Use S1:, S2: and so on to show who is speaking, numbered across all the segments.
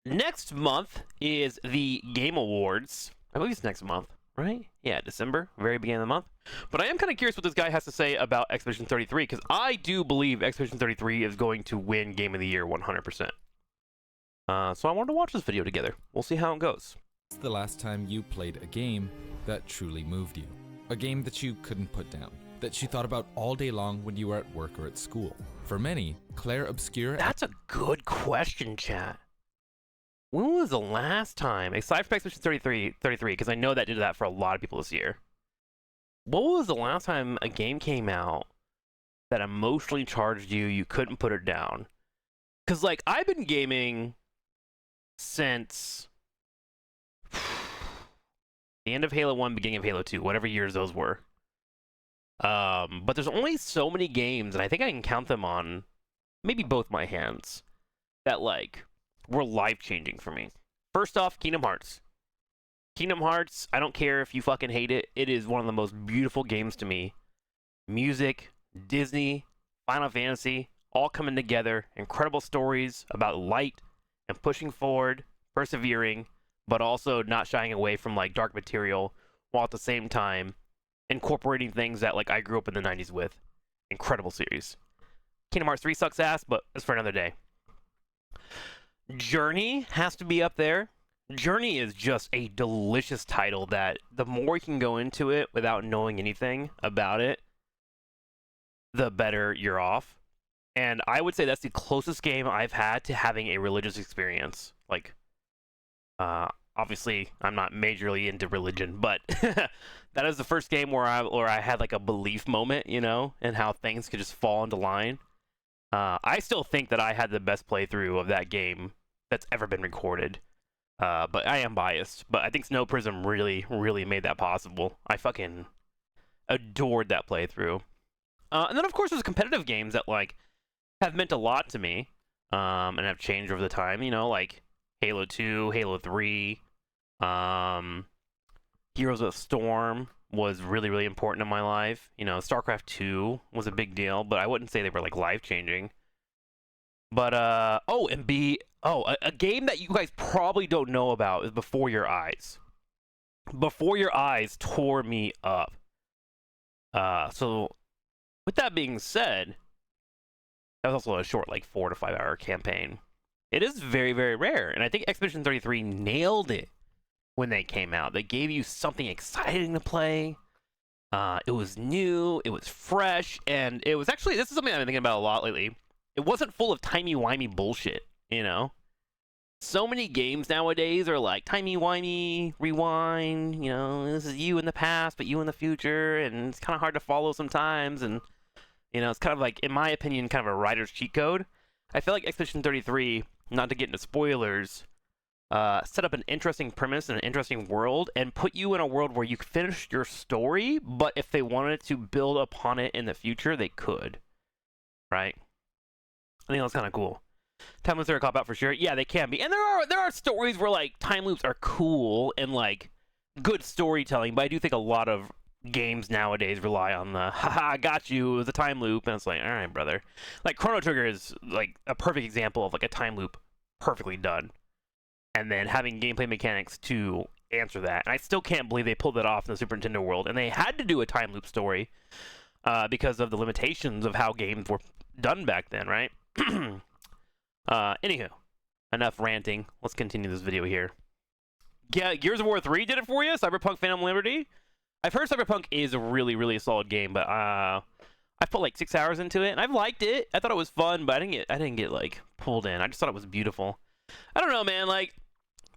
S1: Next month is the Game Awards. I believe it's next month, right? Yeah, December, very beginning of the month. But I am kind of curious what this guy has to say about Expedition 33, because I do believe Expedition 33 is going to win Game of the Year 100%. So I wanted to watch this video together. We'll see how it goes.
S2: What's the last time you played a game that truly moved you? A game that you couldn't put down, that you thought about all day long when you were at work or at school? For many, Claire Obscure...
S1: That's a good question, chat. When was the last time, aside from Expedition 33, because I know that did that for a lot of people this year, what was the last time a game came out that emotionally charged you, you couldn't put it down? Because, like, I've been gaming since the end of Halo 1, beginning of Halo 2, whatever years those were. But there's only so many games, and I think I can count them on maybe both my hands, that, like, were life-changing for me. First off, Kingdom Hearts. Kingdom Hearts, I don't care if you fucking hate it, it is one of the most beautiful games to me. Music, Disney, Final Fantasy, all coming together. Incredible stories about light and pushing forward, persevering, but also not shying away from, like, dark material, while at the same time incorporating things that, like, I grew up in the 90s with. Incredible series. Kingdom Hearts 3 sucks ass, but it's for another day. Journey has to be up there. Journey is just a delicious title that the more you can go into it without knowing anything about it, the better you're off. And I would say that's the closest game I've had to having a religious experience. Like, obviously, I'm not majorly into religion, but that is the first game where I had like a belief moment, you know, and how things could just fall into line. I still think that I had the best playthrough of that game that's ever been recorded. But I am biased. But I think Snow Prism really, really made that possible. I fucking adored that playthrough. And then, of course, there's competitive games that, like, have meant a lot to me, and have changed over the time. You know, like Halo 2, Halo 3, Heroes of the Storm was really, really important in my life. You know, StarCraft 2 was a big deal, but I wouldn't say they were, like, life-changing. But, a game that you guys probably don't know about is Before Your Eyes. Before Your Eyes tore me up. So, with that being said, that was also a short, like, 4 to 5 hour campaign. It is very, very rare, and I think Expedition 33 nailed it when they came out. They gave you something exciting to play. It was new, it was fresh, and it was actually, this is something I've been thinking about a lot lately. It wasn't full of timey-wimey bullshit, you know? So many games nowadays are like timey-wimey, rewind, you know, this is you in the past, but you in the future, and it's kind of hard to follow sometimes, and, you know, it's kind of like, in my opinion, kind of a writer's cheat code. I feel like Expedition 33, not to get into spoilers, set up an interesting premise and an interesting world, and put you in a world where you finish your story, but if they wanted to build upon it in the future, they could. Right? I think that's kind of cool. Time loops are a cop-out for sure. Yeah, they can be. And there are stories where, like, time loops are cool and, like, good storytelling, but I do think a lot of games nowadays rely on the, haha, I got you, it was a time loop, and it's like, alright, brother. Like, Chrono Trigger is, like, a perfect example of, like, a time loop perfectly done. And then having gameplay mechanics to answer that. And I still can't believe they pulled it off in the Super Nintendo world, and they had to do a time loop story because of the limitations of how games were done back then, right? Anywho, enough ranting. Let's continue this video here. Yeah, Gears of War 3 did it for you? Cyberpunk Phantom Liberty? I've heard Cyberpunk is a really, really solid game, but I've put like 6 hours into it, and I've liked it. I thought it was fun, but I didn't get like pulled in. I just thought it was beautiful. I don't know, man. Like,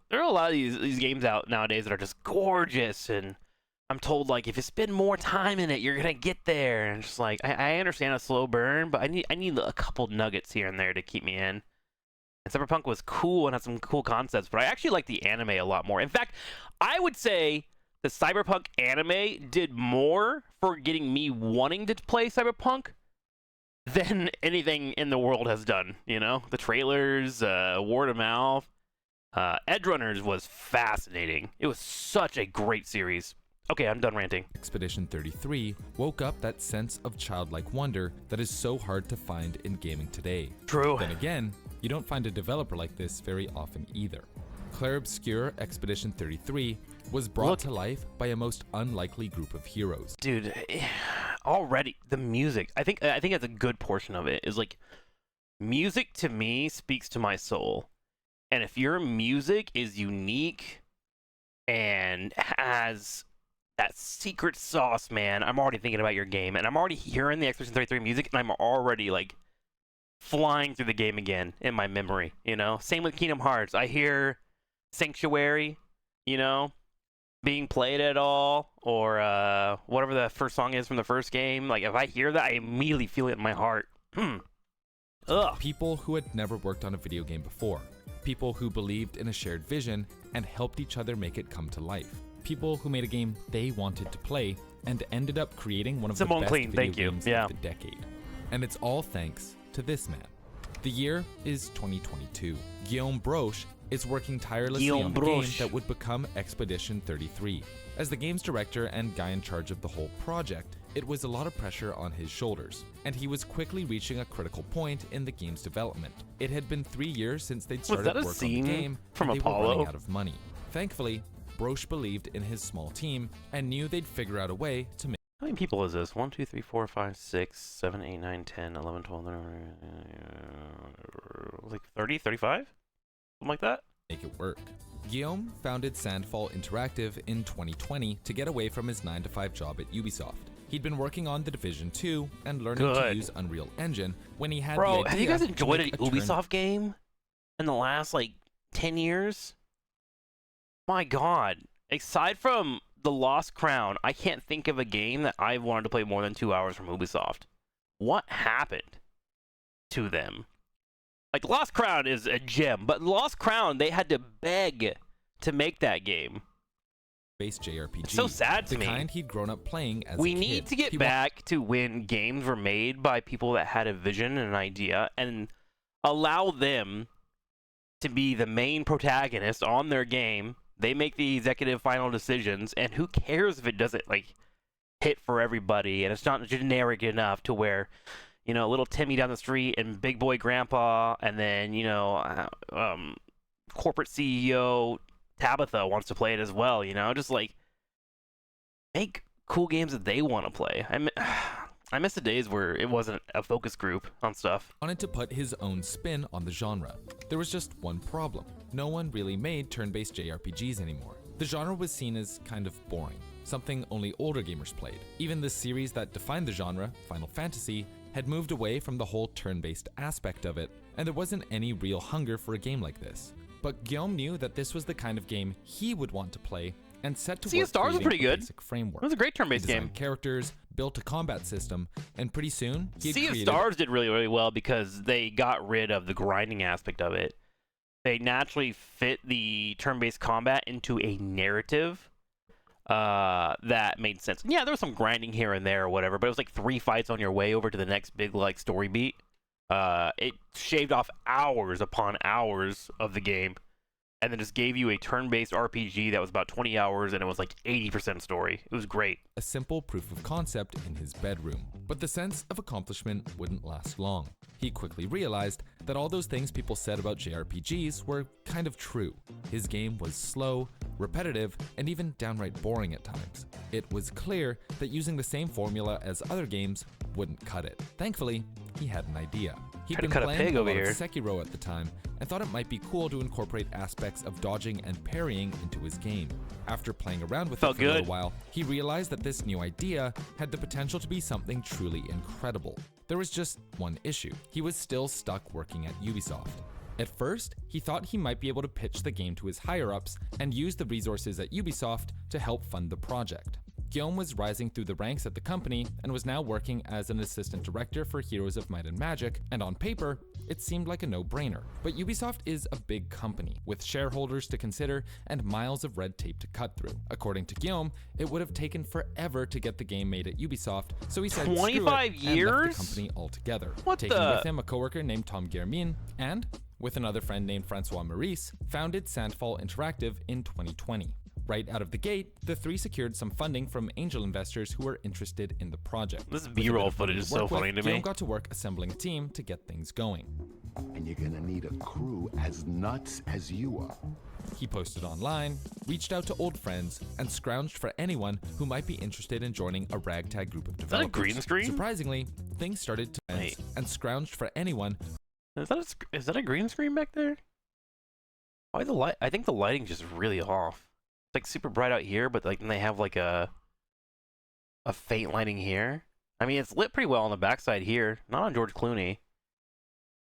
S1: there are a lot of these games out nowadays that are just gorgeous, and I'm told, like, if you spend more time in it, you're gonna get there. And just like, I understand a slow burn, but I need a couple nuggets here and there to keep me in. And Cyberpunk was cool and had some cool concepts, but I actually like the anime a lot more. In fact, I would say the Cyberpunk anime did more for getting me wanting to play Cyberpunk than anything in the world has done. You know, the trailers, word of mouth. Edgerunners was fascinating. It was such a great series. Okay, I'm done ranting.
S2: Expedition 33 woke up that sense of childlike wonder that is so hard to find in gaming today.
S1: True.
S2: Then again, You don't find a developer like this very often either. TrikSlyr Expedition 33 was brought to life by a most unlikely group of heroes.
S1: Dude, already the music. I think that's a good portion of it. Is like music to me speaks to my soul, and if your music is unique and has that secret sauce, man, I'm already thinking about your game, and I'm already hearing the Expedition 33 music, and I'm already like flying through the game again in my memory. You know, same with Kingdom Hearts. I hear Sanctuary, you know, being played at all, or whatever the first song is from the first game. Like, if I hear that, I immediately feel it in my heart. Ugh.
S2: People who had never worked on a video game before. People who believed in a shared vision and helped each other make it come to life. People who made a game they wanted to play and ended up creating one of the best video games of the decade. And it's all thanks to this man. The year is 2022. Guillaume Broche is working tirelessly on the game that would become Expedition 33. As the game's director and guy in charge of the whole project, it was a lot of pressure on his shoulders, and he was quickly reaching a critical point in the game's development. It had been 3 years since they'd started work on the game, and they were running out of money. Thankfully, Broche believed in his small team and knew they'd figure out a way to make.
S1: How many people is this? 1, 2, 3, 4, 5, 6, 7, 8, 9, 10, 11, 12, like 30, 35? Something like that?
S2: Make it work. Guillaume founded Sandfall Interactive in 2020 to get away from his 9-to-5 job at Ubisoft. He'd been working on The Division 2 and learning to use Unreal Engine when he had the idea.
S1: Have you guys enjoyed an Ubisoft game in the last, like, 10 years? My God. Aside from The Lost Crown, I can't think of a game that I've wanted to play more than 2 hours from Ubisoft. What happened to them? Like, Lost Crown is a gem, but Lost Crown, they had to beg to make that game.
S2: JRPG.
S1: It's so sad to me.
S2: The kind he'd grown up playing as a kid.
S1: We need to get back to when games were made by people that had a vision and an idea, and allow them to be the main protagonist on their game. They make the executive final decisions, and who cares if it doesn't, like, hit for everybody, and it's not generic enough to where, you know, little Timmy down the street and big boy grandpa, and then, you know, corporate CEO Tabitha wants to play it as well, you know? Just, like, make cool games that they want to play. I miss the days where it wasn't a focus group on stuff.
S2: Wanted to put his own spin on the genre. There was just one problem. No one really made turn-based JRPGs anymore. The genre was seen as kind of boring, something only older gamers played. Even the series that defined the genre, Final Fantasy, had moved away from the whole turn-based aspect of it, and there wasn't any real hunger for a game like this. But Guillaume knew that this was the kind of game he would want to play, and set to work
S1: Stars was pretty good.
S2: Basic framework.
S1: It was a great turn-based game.
S2: Characters, built a combat system, and pretty soon
S1: Sea of Stars did really, really well because they got rid of the grinding aspect of it. They naturally fit the turn-based combat into a narrative that made sense. Yeah, there was some grinding here and there or whatever, but it was like 3 fights on your way over to the next big, like, story beat. It shaved off hours upon hours of the game, and then just gave you a turn-based RPG that was about 20 hours, and it was like 80% story. It was great.
S2: A simple proof of concept in his bedroom. But the sense of accomplishment wouldn't last long. He quickly realized that all those things people said about JRPGs were kind of true. His game was slow, repetitive, and even downright boring at times. It was clear that using the same formula as other games wouldn't cut it. Thankfully, he had an idea. He'd been playing a lot of Sekiro at the time and thought it might be cool to incorporate aspects of dodging and parrying into his game. After playing around with it for a little while, he realized that this new idea had the potential to be something truly incredible. There was just one issue. He was still stuck working at Ubisoft. At first, he thought he might be able to pitch the game to his higher-ups and use the resources at Ubisoft to help fund the project. Guillaume was rising through the ranks at the company and was now working as an assistant director for Heroes of Might and Magic, and on paper, it seemed like a no-brainer. But Ubisoft is a big company, with shareholders to consider and miles of red tape to cut through. According to Guillaume, it would have taken forever to get the game made at Ubisoft, so he said
S1: 25 years?
S2: And left the company altogether. Taking with him a coworker named Tom Guermin, and, with another friend named Francois Maurice, founded Sandfall Interactive in 2020. Right out of the gate, the three secured some funding from angel investors who were interested in the project.
S1: This B-roll footage is so funny to me.
S2: Guillaume got to work assembling a team to get things going.
S3: and you're gonna need a crew as nuts as you are.
S2: He posted online, reached out to old friends, and scrounged for anyone who might be interested in joining a ragtag group of developers.
S1: Is that a green screen?
S2: Surprisingly, things started to end, and scrounged for anyone.
S1: Is that a green screen back there? Why the light? I think the lighting's just really off. It's like super bright out here, but like they have like a faint lighting here. I mean, it's lit pretty well on the backside here. Not on George Clooney.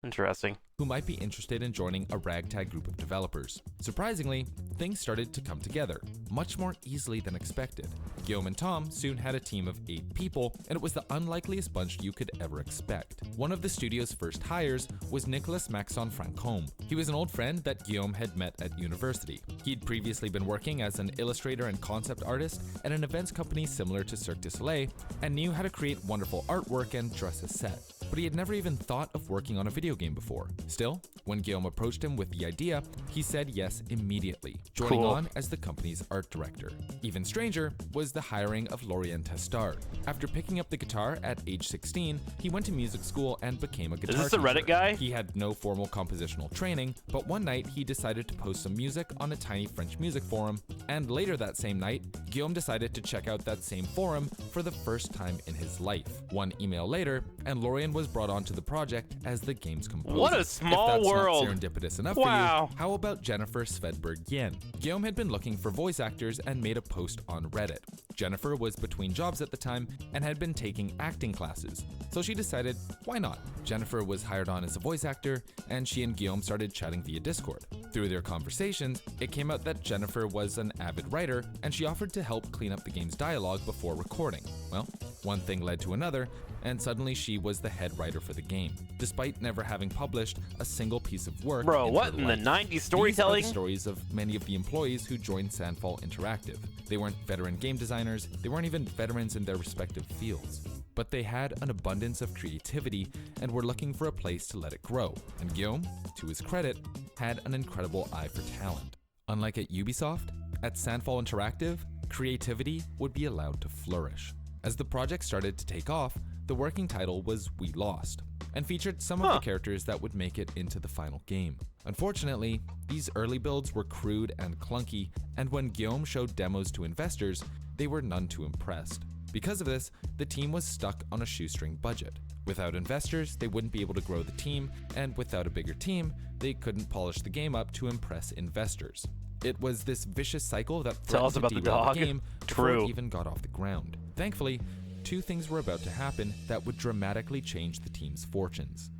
S1: Interesting.
S2: Who might be interested in joining a ragtag group of developers. Surprisingly, things started to come together, much more easily than expected. Guillaume and Tom soon had a team of 8 people, and it was the unlikeliest bunch you could ever expect. One of the studio's first hires was Nicolas Maxon Francombe. He was an old friend that Guillaume had met at university. He'd previously been working as an illustrator and concept artist at an events company similar to Cirque du Soleil, and knew how to create wonderful artwork and dress a set. But he had never even thought of working on a video game before. Still, when Guillaume approached him with the idea, he said yes immediately, joining on as the company's art director. Even stranger was the hiring of Laurien Testard. After picking up the guitar at age 16, he went to music school and became a guitar
S1: teacher. Is this the Reddit guy?
S2: He had no formal compositional training, but one night he decided to post some music on a tiny French music forum, and later that same night, Guillaume decided to check out that same forum for the first time in his life. One email later, and Laurien was brought onto the project as the game's composer.
S1: What a small
S2: if that's
S1: world!
S2: Not serendipitous enough
S1: Wow.
S2: for you, how about Jennifer Svedberg-Yen? Guillaume had been looking for voice actors and made a post on Reddit. Jennifer was between jobs at the time and had been taking acting classes, so she decided, why not? Jennifer was hired on as a voice actor, and she and Guillaume started chatting via Discord. Through their conversations, it came out that Jennifer was an avid writer, and she offered to help clean up the game's dialogue before recording. Well, one thing led to another, and suddenly she was the head writer for the game, despite never having published a single piece of work.
S1: Bro,
S2: in
S1: what
S2: her
S1: in the
S2: life.
S1: 90s storytelling?
S2: These are the stories of many of the employees who joined Sandfall Interactive. They weren't veteran game designers, they weren't even veterans in their respective fields. But they had an abundance of creativity and were looking for a place to let it grow. And Guillaume, to his credit, had an incredible eye for talent. Unlike at Ubisoft, at Sandfall Interactive, creativity would be allowed to flourish. As the project started to take off, the working title was We Lost, and featured some of the characters that would make it into the final game. Unfortunately, these early builds were crude and clunky, and when Guillaume showed demos to investors, they were none too impressed. Because of this, the team was stuck on a shoestring budget. Without investors, they wouldn't be able to grow the team, and without a bigger team, they couldn't polish the game up to impress investors. It was this vicious cycle that threatened to derail the game before it even got off the ground. Thankfully, 2 things were about to happen that would dramatically change the team's fortunes.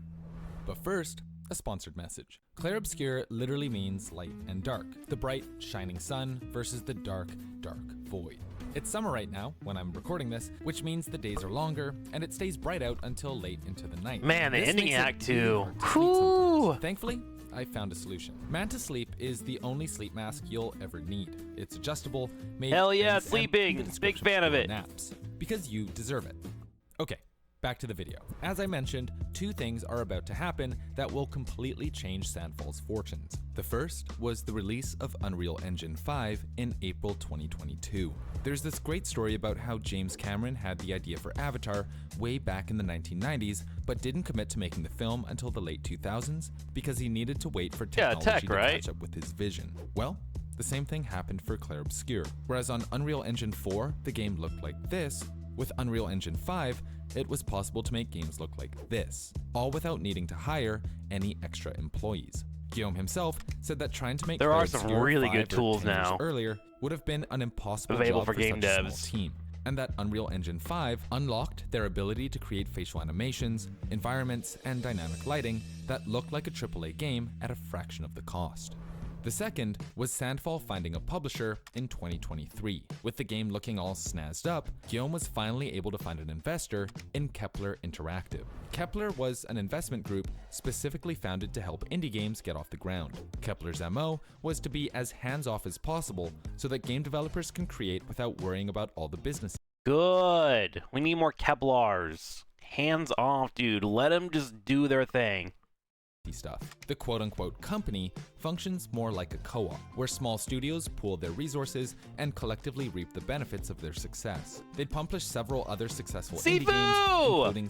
S2: But first, a sponsored message. Clair Obscur literally means light and dark, the bright, shining sun versus the dark, dark void. It's summer right now, when I'm recording this, which means the days are longer, and it stays bright out until late into the night.
S1: Man, the
S2: This
S1: ending
S2: makes it
S1: act
S2: really
S1: too.
S2: hard to sleep
S1: Whew.
S2: sometimes. Thankfully, I found a solution. Manta Sleep is the only sleep mask you'll ever need. It's adjustable, made
S1: Hell yeah,
S2: and
S1: sleeping.
S2: even
S1: Big
S2: description
S1: fan of
S2: for
S1: it.
S2: Naps, because you deserve it. Okay, back to the video. As I mentioned, 2 things are about to happen that will completely change Sandfall's fortunes. The first was the release of Unreal Engine 5 in April 2022. There's this great story about how James Cameron had the idea for Avatar way back in the 1990s, but didn't commit to making the film until the late 2000s because he needed to wait for technology to catch up with his vision. Well, the same thing happened for Clair Obscur. Whereas on Unreal Engine 4, the game looked like this, with Unreal Engine 5, it was possible to make games look like this, all without needing to hire any extra employees. Guillaume himself said that trying to make
S1: There
S2: Clair
S1: are some
S2: Obscur
S1: really
S2: 5
S1: good
S2: or
S1: tools
S2: 10 years
S1: now
S2: earlier would have been an impossible
S1: available
S2: job
S1: for game
S2: such a
S1: devs.
S2: small team, and that Unreal Engine 5 unlocked their ability to create facial animations, environments, and dynamic lighting that looked like a AAA game at a fraction of the cost. The second was Sandfall finding a publisher in 2023. With the game looking all snazzed up, Guillaume was finally able to find an investor in TrikSlyr Interactive. TrikSlyr was an investment group specifically founded to help indie games get off the ground. TrikSlyr's MO was to be as hands-off as possible so that game developers can create without worrying about all the business.
S1: Good. We need more Keplars. Hands off, dude. Let them just do their thing.
S2: Stuff. The quote-unquote company functions more like a co-op, where small studios pool their resources and collectively reap the benefits of their success. They'd published several other successful indie games, including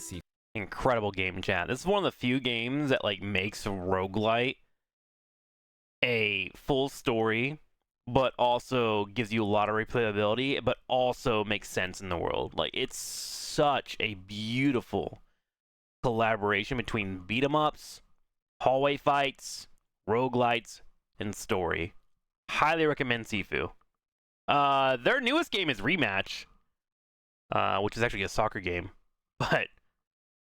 S1: Incredible game, chat. This is one of the few games that like makes a roguelite a full story, but also gives you a lot of replayability, but also makes sense in the world. Like, it's such a beautiful collaboration between beat 'em ups, hallway fights, roguelites, and story. Highly recommend Sifu. Their newest game is Rematch, which is actually a soccer game, but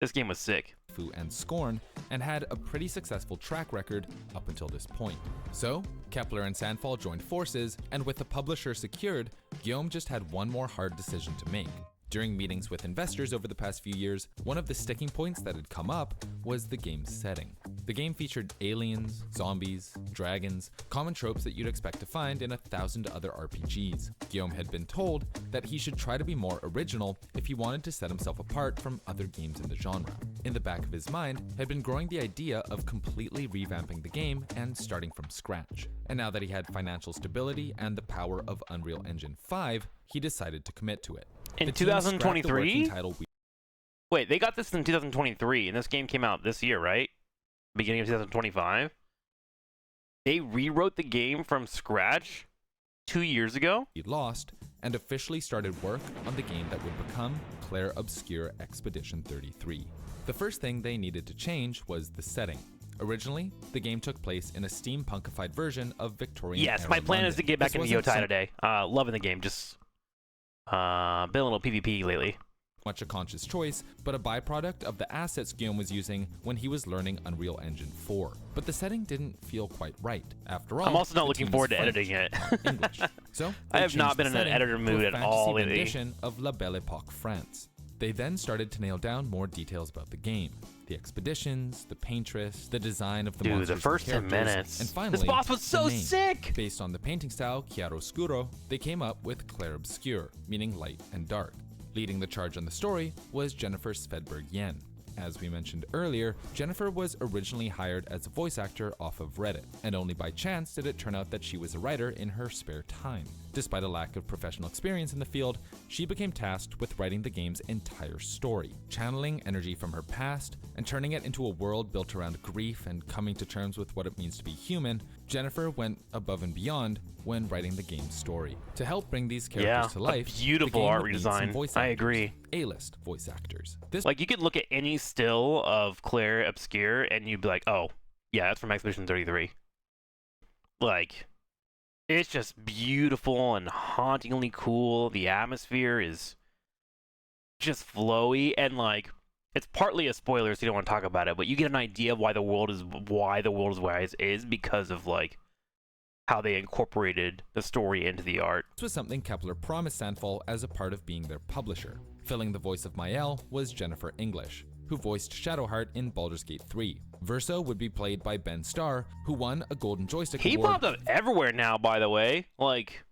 S1: this game was sick.
S2: And Scorn, and had a pretty successful track record up until this point. So, Kepler and Sandfall joined forces, and with the publisher secured, Guillaume just had one more hard decision to make. During meetings with investors over the past few years, one of the sticking points that had come up was the game's setting. The game featured aliens, zombies, dragons, common tropes that you'd expect to find in 1,000 other RPGs. Guillaume had been told that he should try to be more original if he wanted to set himself apart from other games in the genre. In the back of his mind had been growing the idea of completely revamping the game and starting from scratch. And now that he had financial stability and the power of Unreal Engine 5, he decided to commit to it.
S1: In
S2: The team scrapped the
S1: 2023?
S2: working title
S1: Wait, they got this in 2023, and this game came out this year, right? Beginning of 2025? They rewrote the game from scratch 2 years ago?
S2: we lost and officially started work on the game that would become TrikSlyr Obscure Expedition 33. The first thing they needed to change was the setting. Originally, the game took place in a steampunkified version of Victorian
S1: Yes,
S2: era
S1: my plan is to
S2: London.
S1: get back
S2: This
S1: into
S2: wasn't
S1: Yotai
S2: so
S1: today. Loving the game, just been a little PvP lately.
S2: much a conscious choice, but a byproduct of the assets Guillaume was using when he was learning Unreal Engine 4. But the setting didn't feel quite right. After all,
S1: I'm also not
S2: the
S1: looking
S2: team
S1: forward
S2: is
S1: to
S2: French,
S1: editing it.
S2: not English. So
S1: I
S2: they
S1: have not
S2: changed
S1: been
S2: the
S1: in an
S2: setting
S1: editor
S2: to
S1: mood
S2: a
S1: at
S2: fantasy
S1: all lately.
S2: rendition of La Belle Époque, France. They then started to nail down more details about the game. The expeditions, the paintress, the design of the
S1: Dude,
S2: monsters
S1: the first
S2: and
S1: 10
S2: characters,
S1: minutes.
S2: and finally,
S1: This boss was
S2: the
S1: so
S2: name.
S1: sick!
S2: Based on the painting style Chiaroscuro, they came up with Clair Obscure, meaning light and dark. Leading the charge on the story was Jennifer Svedberg Yen. As we mentioned earlier, Jennifer was originally hired as a voice actor off of Reddit, and only by chance did it turn out that she was a writer in her spare time. Despite a lack of professional experience in the field, she became tasked with writing the game's entire story, channeling energy from her past and turning it into a world built around grief and coming to terms with what it means to be human. Jennifer went above and beyond when writing the game's story. To help bring these characters to life,
S1: a beautiful
S2: the game
S1: art
S2: would need some
S1: redesign.
S2: voice
S1: I
S2: actors,
S1: agree.
S2: A-list voice actors. This
S1: Like, you could look at any still of Claire Obscure, and you'd be like, oh, yeah, that's from Expedition 33. Like, it's just beautiful and hauntingly cool. The atmosphere is just flowy, and like, it's partly a spoiler, so you don't want to talk about it, but you get an idea of why the world is why it is because of like how they incorporated the story into the art.
S2: This was something Kepler promised Sandfall as a part of being their publisher. Filling the voice of Mael was Jennifer English, who voiced Shadowheart in Baldur's Gate 3. Verso would be played by Ben Starr, who won a Golden Joystick
S1: He
S2: Award
S1: popped up everywhere now, by the way. Like,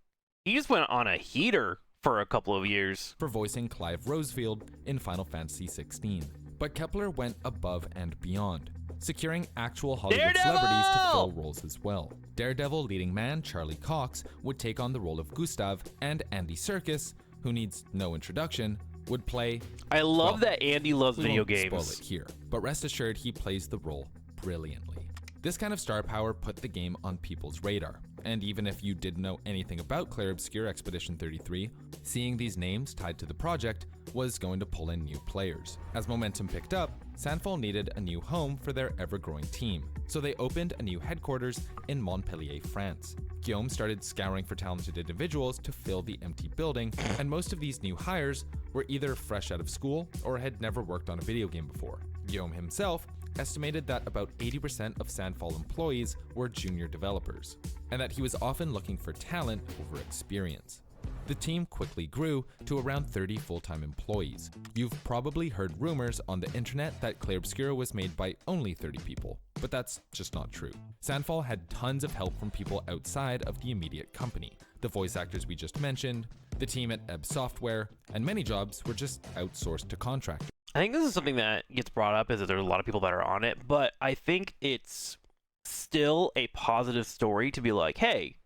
S1: he just went on a heater for a couple of years.
S2: for voicing Clive Rosefield in Final Fantasy XVI. But Kepler went above and beyond, securing actual Hollywood celebrities to fill roles as well. Daredevil leading man Charlie Cox would take on the role of Gustav, and Andy Serkis, who needs no introduction, would play.
S1: I love
S2: Well,
S1: that Andy loves
S2: We
S1: video
S2: won't spoil
S1: games.
S2: it here, but rest assured he plays the role brilliantly. This kind of star power put the game on people's radar, and even if you didn't know anything about Clair Obscure Expedition 33, seeing these names tied to the project was going to pull in new players. As momentum picked up, Sandfall needed a new home for their ever-growing team, so they opened a new headquarters in Montpellier, France. Guillaume started scouring for talented individuals to fill the empty building, and most of these new hires were either fresh out of school or had never worked on a video game before. Guillaume himself estimated that about 80% of Sandfall employees were junior developers, and that he was often looking for talent over experience. The team quickly grew to around 30 full-time employees. You've probably heard rumors on the internet that Clair Obscura was made by only 30 people, but that's just not true. Sandfall had tons of help from people outside of the immediate company. The voice actors we just mentioned, the team at Ebb Software, and many jobs were just outsourced to contractors.
S1: I think this is something that gets brought up is that there's a lot of people that are on it, but I think it's still a positive story to be like, hey,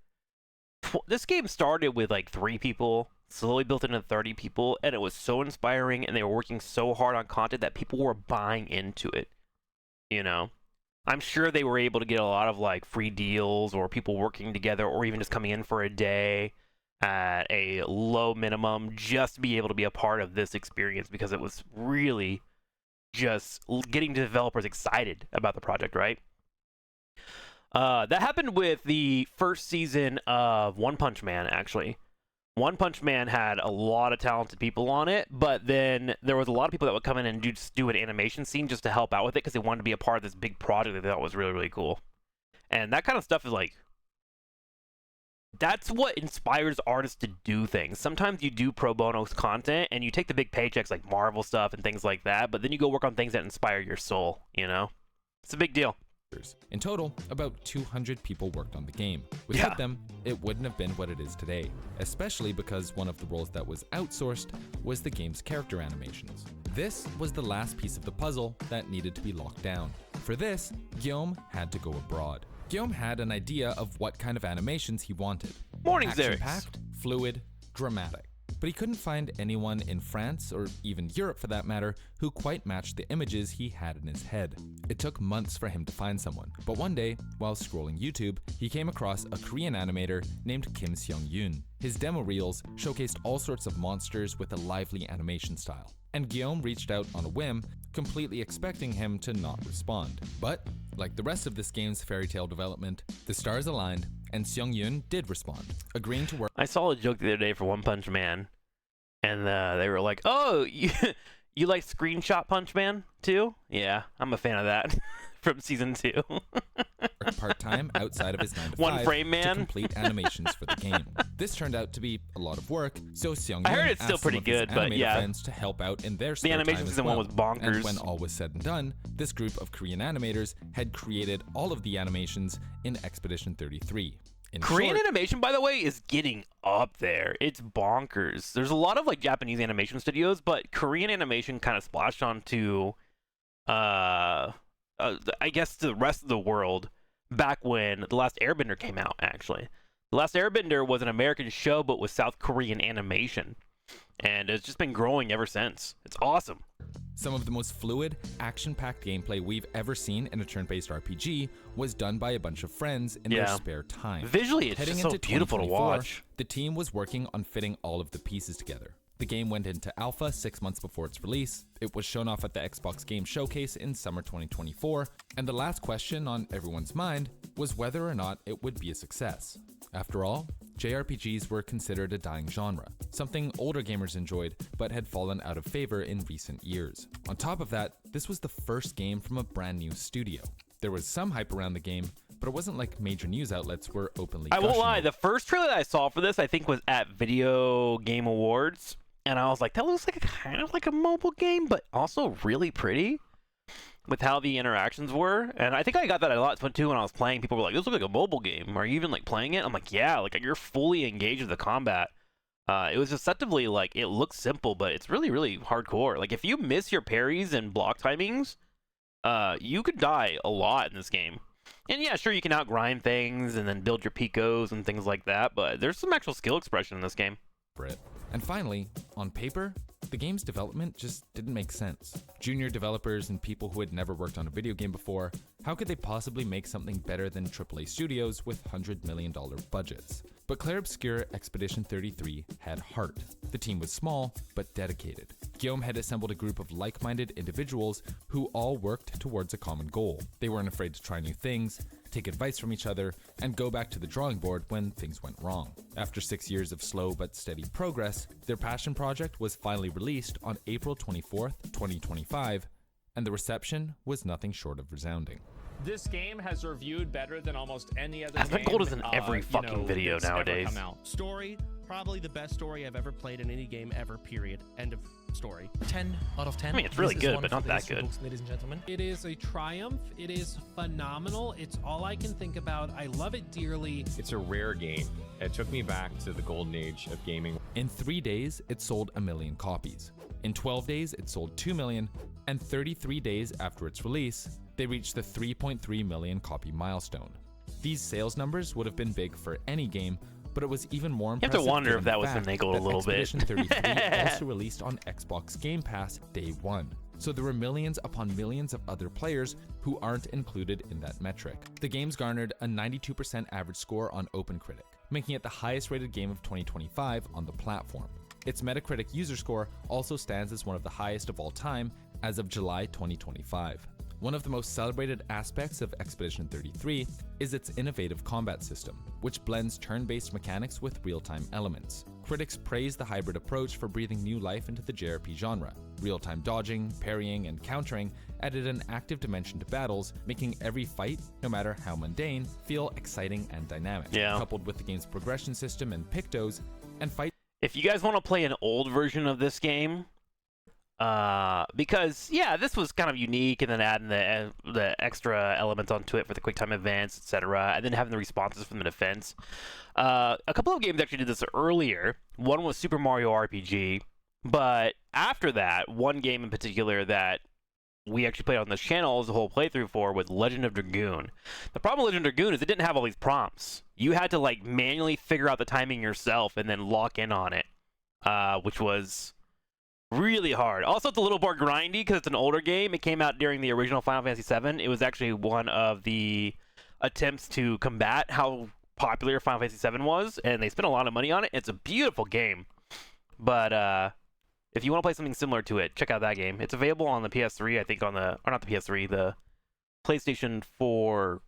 S1: this game started with like 3 people, slowly built into 30 people, and it was so inspiring, and they were working so hard on content that people were buying into it. You know, I'm sure they were able to get a lot of like free deals or people working together or even just coming in for a day at a low minimum just to be able to be a part of this experience, because it was really just getting developers excited about the project, right? That happened with the first season of One Punch Man, actually. One Punch Man had a lot of talented people on it, but then there was a lot of people that would come in and just do an animation scene just to help out with it because they wanted to be a part of this big project that they thought was really, really cool. And that kind of stuff is like, that's what inspires artists to do things. Sometimes you do pro bono content and you take the big paychecks like Marvel stuff and things like that, but then you go work on things that inspire your soul, you know? It's a big deal.
S2: In total, about 200 people worked on the game. Without them, it wouldn't have been what it is today, especially because one of the roles that was outsourced was the game's character animations. This was the last piece of the puzzle that needed to be locked down. For this, Guillaume had to go abroad. Guillaume had an idea of what kind of animations he wanted.
S1: Morning, Xerix.
S2: Action-packed, fluid, dramatic. But he couldn't find anyone in France, or even Europe for that matter, who quite matched the images he had in his head. It took months for him to find someone, but one day, while scrolling YouTube, he came across a Korean animator named Kim Seong-yoon. His demo reels showcased all sorts of monsters with a lively animation style, and Guillaume reached out on a whim, completely expecting him to not respond. But, like the rest of this game's fairy tale development, the stars aligned, and Seong-yoon did respond, agreeing to work.
S1: I saw a joke the other day for One Punch Man, and they were like, "Oh, you like Screenshot Punch Man too?" Yeah, I'm a fan of that from season 2.
S2: Part-time outside of his 9 to 5
S1: One Frame Man
S2: to complete animations for the game. This turned out to be a lot of work, so Seong-yoon
S1: I heard it's still
S2: asked
S1: pretty
S2: some of his
S1: good, but
S2: animator
S1: yeah.
S2: friends to help out in their
S1: The
S2: spare
S1: animation
S2: time as
S1: season
S2: well.
S1: one was bonkers.
S2: And when all was said and done, this group of Korean animators had created all of the animations in Expedition 33. In
S1: Korean
S2: short,
S1: animation, by the way, is getting up there. It's bonkers. There's a lot of like Japanese animation studios, but Korean animation kind of splashed onto, I guess, the rest of the world back when The Last Airbender came out, actually. The Last Airbender was an American show, but with South Korean animation. And it's just been growing ever since. It's awesome.
S2: some of the most fluid, action-packed gameplay we've ever seen in a turn-based RPG was done by a bunch of friends in their spare time.
S1: Visually, it's
S2: Heading
S1: just so
S2: into
S1: beautiful to
S2: 2024,
S1: watch.
S2: the team was working on fitting all of the pieces together. The game went into alpha 6 months before its release, it was shown off at the Xbox Game Showcase in summer 2024, and the last question on everyone's mind was whether or not it would be a success. After all, JRPGs were considered a dying genre, something older gamers enjoyed but had fallen out of favor in recent years. On top of that, this was the first game from a brand new studio. There was some hype around the game, but it wasn't like major news outlets were openly
S1: I won't
S2: gushing
S1: lie,
S2: over
S1: the first trailer that I saw for this, I think, was at Video Game Awards, and I was like, that looks like kind of like a mobile game, but also really pretty with how the interactions were. And I think I got that a lot too when I was playing. People were like, this looks like a mobile game. Are you even like playing it? I'm like, yeah, like you're fully engaged with the combat. It was deceptively like, it looks simple, but it's really, really hardcore. Like if you miss your parries and block timings, you could die a lot in this game. And yeah, sure, you can outgrind things and then build your picos and things like that, but there's some actual skill expression in this game.
S2: it. And finally, on paper, the game's development just didn't make sense. Junior developers and people who had never worked on a video game before, how could they possibly make something better than AAA studios with $100 million budgets? But Clair Obscur Expedition 33 had heart. The team was small, but dedicated. Guillaume had assembled a group of like-minded individuals who all worked towards a common goal. They weren't afraid to try new things, take advice from each other, and go back to the drawing board when things went wrong. After 6 years of slow but steady progress, their passion project was finally released on April 24th, 2025, and the reception was nothing short of resounding.
S4: This game has reviewed better than almost any other
S1: Aspen
S4: game.
S1: Gold is in every fucking video
S4: that's ever
S1: nowadays.
S4: come out.
S5: Story, probably the best story I've ever played in any game ever, period. End of story.
S6: 10 out of 10.
S1: I mean, it's really
S6: This is
S1: good,
S6: one
S1: but
S6: for
S1: not
S6: the
S1: that
S6: history
S1: good.
S6: books, ladies and gentlemen.
S7: It is a triumph. It is phenomenal. It's all I can think about. I love it dearly.
S8: It's a rare game. It took me back to the golden age of gaming.
S2: In 3 days, it sold 1 million copies. In 12 days, it sold 2 million, and 33 days after its release, they reached the 3.3 million copy milestone. These sales numbers would have been big for any game, but it was even more
S1: have to
S2: impressive.
S1: wonder if
S2: given
S1: that
S2: the
S1: was
S2: fact
S1: finagled a
S2: that
S1: little bit.
S2: Expedition 33 also released on Xbox Game Pass day one. So there were millions upon millions of other players who aren't included in that metric. The game's garnered a 92% average score on OpenCritic, making it the highest rated game of 2025 on the platform. Its Metacritic user score also stands as one of the highest of all time as of July 2025. One of the most celebrated aspects of Expedition 33 is its innovative combat system, which blends turn-based mechanics with real-time elements. Critics praise the hybrid approach for breathing new life into the JRP genre. Real-time dodging, parrying, and countering added an active dimension to battles, making every fight, no matter how mundane, feel exciting and dynamic.
S1: Yeah.
S2: Coupled with the game's progression system and pictos, and fight.
S1: If you guys want to play an old version of this game, because yeah, this was kind of unique, and then adding the extra elements onto it for the quick time events, etc., and then having the responses from the defense. A couple of games actually did this earlier. One was Super Mario RPG, but after that, one game in particular that we actually played on this channel as a whole playthrough for was Legend of Dragoon. The problem with Legend of Dragoon is it didn't have all these prompts. You had to like manually figure out the timing yourself and then lock in on it, which was really hard. Also, it's a little more grindy because it's an older game. It came out during the original Final Fantasy VII. It was actually one of the attempts to combat how popular Final Fantasy VII was, and they spent a lot of money on it. It's a beautiful game, but if you want to play something similar to it, check out that game. It's available on the PS3, I think, or not the PS3, the PlayStation 4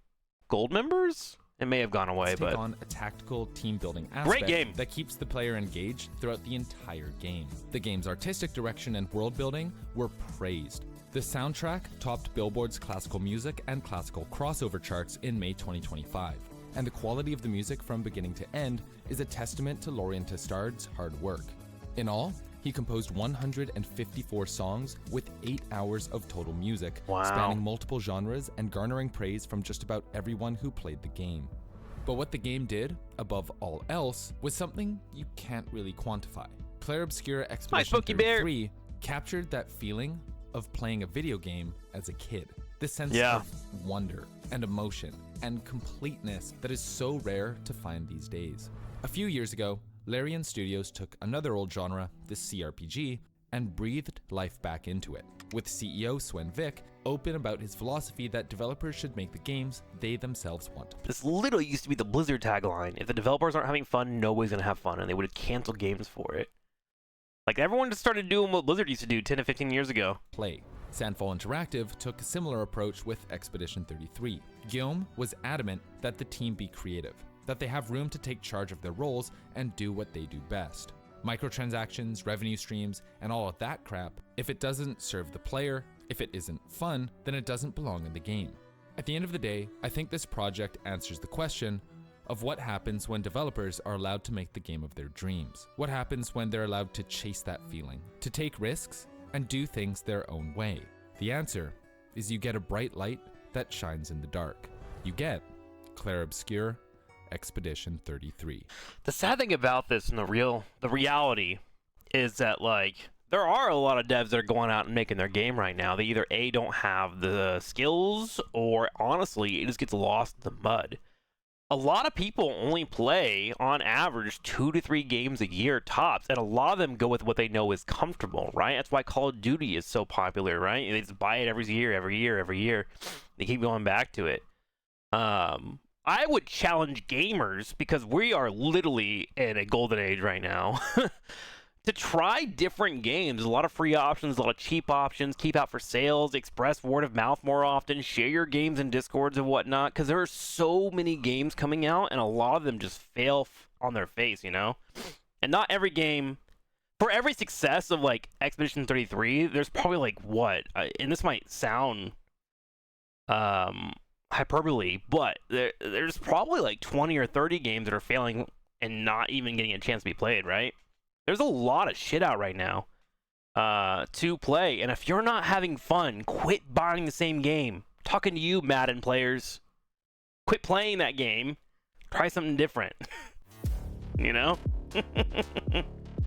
S1: Gold members. It may have gone away,
S2: Take
S1: but
S2: on a tactical team building aspect
S1: great game
S2: that keeps the player engaged throughout the entire game. The game's artistic direction and world building were praised. The soundtrack topped Billboard's classical music and classical crossover charts in May 2025, and the quality of the music from beginning to end is a testament to Lorien Testard's hard work. In all, he composed 154 songs with 8 hours of total music, spanning multiple genres and garnering praise from just about everyone who played the game. But what the game did, above all else, was something you can't really quantify. Clair Obscur Expedition 33 captured that feeling of playing a video game as a kid. The sense of wonder and emotion and completeness that is so rare to find these days. A few years ago, Larian Studios took another old genre, the CRPG, and breathed life back into it, with CEO Sven Vick open about his philosophy that developers should make the games they themselves want.
S1: this literally used to be the Blizzard tagline. If the developers aren't having fun, nobody's going to have fun, and they would have canceled games for it. Like, everyone just started doing what Blizzard used to do 10 to 15 years ago.
S2: Play. Sandfall Interactive took a similar approach with Expedition 33. Guillaume was adamant that the team be creative, that they have room to take charge of their roles and do what they do best. Microtransactions, revenue streams, and all of that crap, if it doesn't serve the player, if it isn't fun, then it doesn't belong in the game. At the end of the day, I think this project answers the question of what happens when developers are allowed to make the game of their dreams. What happens when they're allowed to chase that feeling, to take risks, and do things their own way? The answer is you get a bright light that shines in the dark. You get Clair Obscur Expedition 33.
S1: The sad thing about this and the reality is that, like, there are a lot of devs that are going out and making their game right now. They either A, don't have the skills, or honestly, it just gets lost in the mud. A lot of people only play, on average, 2 to 3 games a year tops, and a lot of them go with what they know is comfortable, right? That's why Call of Duty is so popular, right? They just buy it every year. They keep going back to it. I would challenge gamers, because we are literally in a golden age right now, to try different games. A lot of free options, a lot of cheap options, keep out for sales, express word of mouth more often, share your games in Discords and whatnot, because there are so many games coming out, and a lot of them just fail on their face, you know? And not every game... For every success of, like, Expedition 33, there's probably, like, what? And this might sound... hyperbole, but there's probably like 20 or 30 games that are failing and not even getting a chance to be played, right? There's a lot of shit out right now to play, and if you're not having fun, quit buying the same game. I'm talking to you, Madden players. Quit playing that game. Try something different. You know?